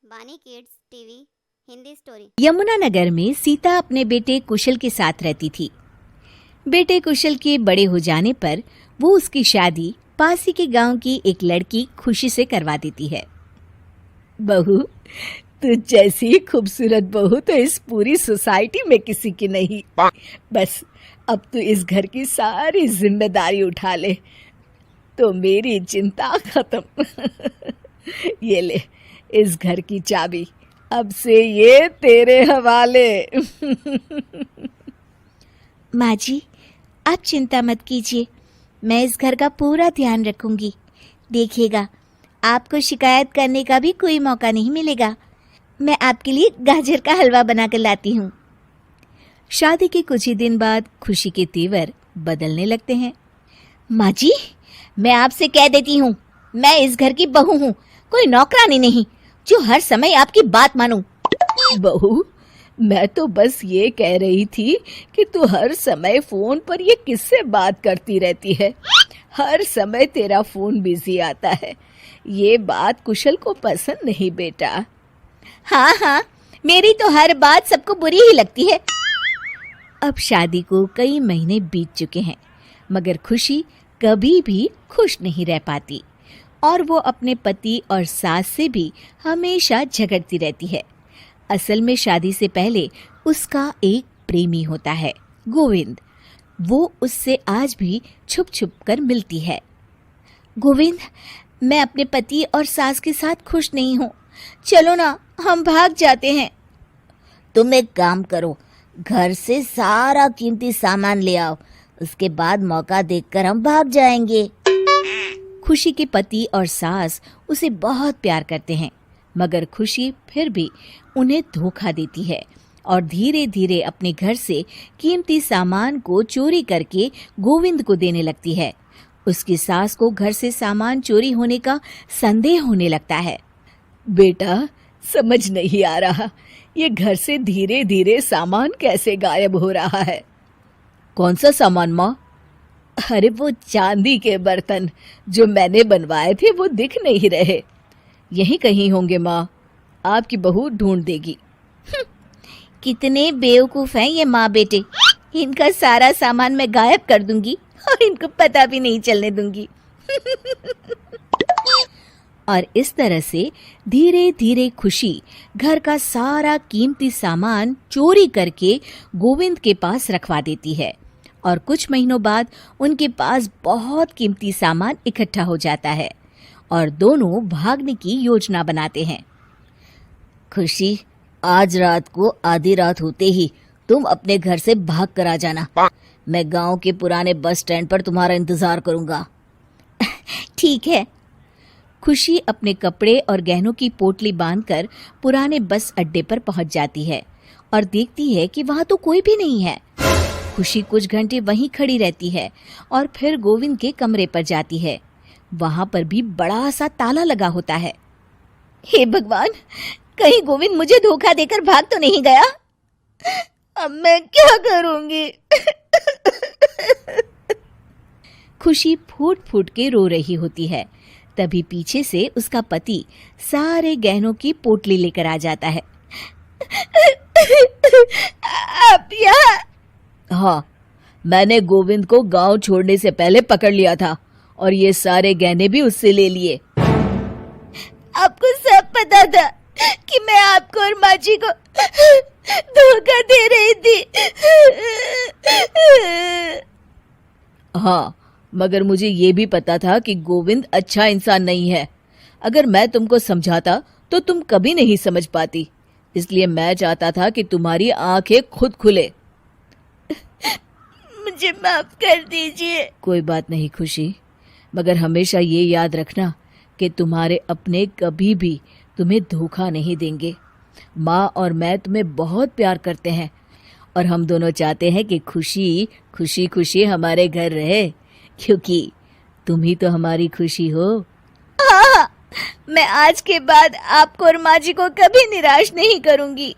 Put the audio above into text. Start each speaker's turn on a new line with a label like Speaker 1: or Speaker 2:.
Speaker 1: बानी kids TV Hindi story.
Speaker 2: Yamunanagar में सीता अपने बेटे कुशल के साथ रहती थी। बेटे कुशल के बड़े हो जाने पर वो उसकी शादी पास ही के गांव की एक लड़की खुशी से करवा देती है। बहू, तू जैसी खूबसूरत बहू तो इस पूरी सोसाइटी में किसी की नहीं। बस अब तू इस घर की सारी जिम्मेदारी उठा ले तो मेरी चिंता खत्म। ये ले इस घर की चाबी, अब से ये तेरे हवाले। माँ जी, आप चिंता मत कीजिए, मैं इस घर का पूरा ध्यान रखूंगी। देखिएगा, आपको शिकायत करने का भी कोई मौका नहीं मिलेगा। मैं आपके लिए गाजर का हलवा बनाकर लाती हूँ। शादी के कुछ ही दिन बाद खुशी के तेवर बदलने लगते हैं। माँ जी, मैं आपसे कह देती हूँ, मैं इस घर की बहू हूँ, कोई नौकरानी नहीं जो हर समय आपकी बात मानूं। बहू, मैं तो बस ये कह रही थी कि तू हर समय फोन पर ये किससे बात करती रहती है। हर समय तेरा फोन बिजी आता है। ये बात कुशल को पसंद नहीं बेटा। हाँ, मेरी तो हर बात सबको बुरी ही लगती है। अब शादी को कई महीने बीत चुके हैं, मगर खुशी कभी भी खुश नहीं रह पाती और वो अपने पति और सास से भी हमेशा झगड़ती रहती है। असल में शादी से पहले उसका एक प्रेमी होता है, गोविंद। वो उससे आज भी छुप छुप कर मिलती है। गोविंद, मैं अपने पति और सास के साथ खुश नहीं हूँ, चलो ना हम भाग जाते हैं। तुम एक काम करो, घर से सारा कीमती सामान ले आओ, उसके बाद मौका देखकर हम भाग जाएंगे। खुशी के पति और सास उसे बहुत प्यार करते हैं, मगर खुशी फिर भी उन्हें धोखा देती है और धीरे धीरे अपने घर से कीमती सामान को चोरी करके गोविंद को देने लगती है। उसकी सास को घर से सामान चोरी होने का संदेह होने लगता है। बेटा, समझ नहीं आ रहा, ये घर से धीरे धीरे सामान कैसे गायब हो रहा है। कौन सा सामान माँ? अरे वो चांदी के बर्तन जो मैंने बनवाए थे वो दिख नहीं रहे। यहीं कहीं होंगे माँ, आपकी बहू ढूंढ देगी। कितने बेवकूफ हैं ये माँ बेटे, इनका सारा सामान मैं गायब कर दूंगी और इनको पता भी नहीं चलने दूंगी। और इस तरह से धीरे धीरे खुशी घर का सारा कीमती सामान चोरी करके गोविंद के पास रखवा देती है और कुछ महीनों बाद उनके पास बहुत कीमती सामान इकट्ठा हो जाता है और दोनों भागने की योजना बनाते हैं। खुशी, आज रात को आधी रात होते ही तुम अपने घर से भाग कर आ जाना। मैं गांव के पुराने बस स्टैंड पर तुम्हारा इंतजार करूंगा। ठीक है। खुशी अपने कपड़े और गहनों की पोटली बांधकर पुराने बस अड्डे पर पहुंच जाती है और देखती है कि वहां तो कोई भी नहीं है। खुशी कुछ घंटे वहीं खड़ी रहती है और फिर गोविंद के कमरे पर जाती है। वहां पर भी बड़ा सा ताला लगा होता है। हे भगवान, कहीं गोविंद मुझे धोखा देकर भाग तो नहीं गया। अब मैं क्या करूंगी? खुशी फूट फूट के रो रही होती है। तभी पीछे से उसका पति सारे गहनों की पोटली लेकर आ जाता है। आप यहाँ? हाँ, मैंने गोविंद को गांव छोड़ने से पहले पकड़ लिया था और ये सारे गहने भी उससे ले लिए। आपको सब पता था कि मैं आपको और माँ जी को धोखा दे रही थी। हाँ, मगर मुझे ये भी पता था कि गोविंद अच्छा इंसान नहीं है। अगर मैं तुमको समझाता तो तुम कभी नहीं समझ पाती, इसलिए मैं चाहता था कि तुम्हारी आंखें खुद खुले। मुझे माफ कर दीजिए। कोई बात नहीं खुशी, मगर हमेशा ये याद रखना कि तुम्हारे अपने कभी भी तुम्हें धोखा नहीं देंगे। माँ और मैं तुम्हें बहुत प्यार करते हैं और हम दोनों चाहते हैं कि खुशी खुशी खुशी हमारे घर रहे, क्योंकि तुम ही तो हमारी खुशी हो। हाँ, मैं आज के बाद आपको और माँ जी को कभी निराश नहीं करूंगी।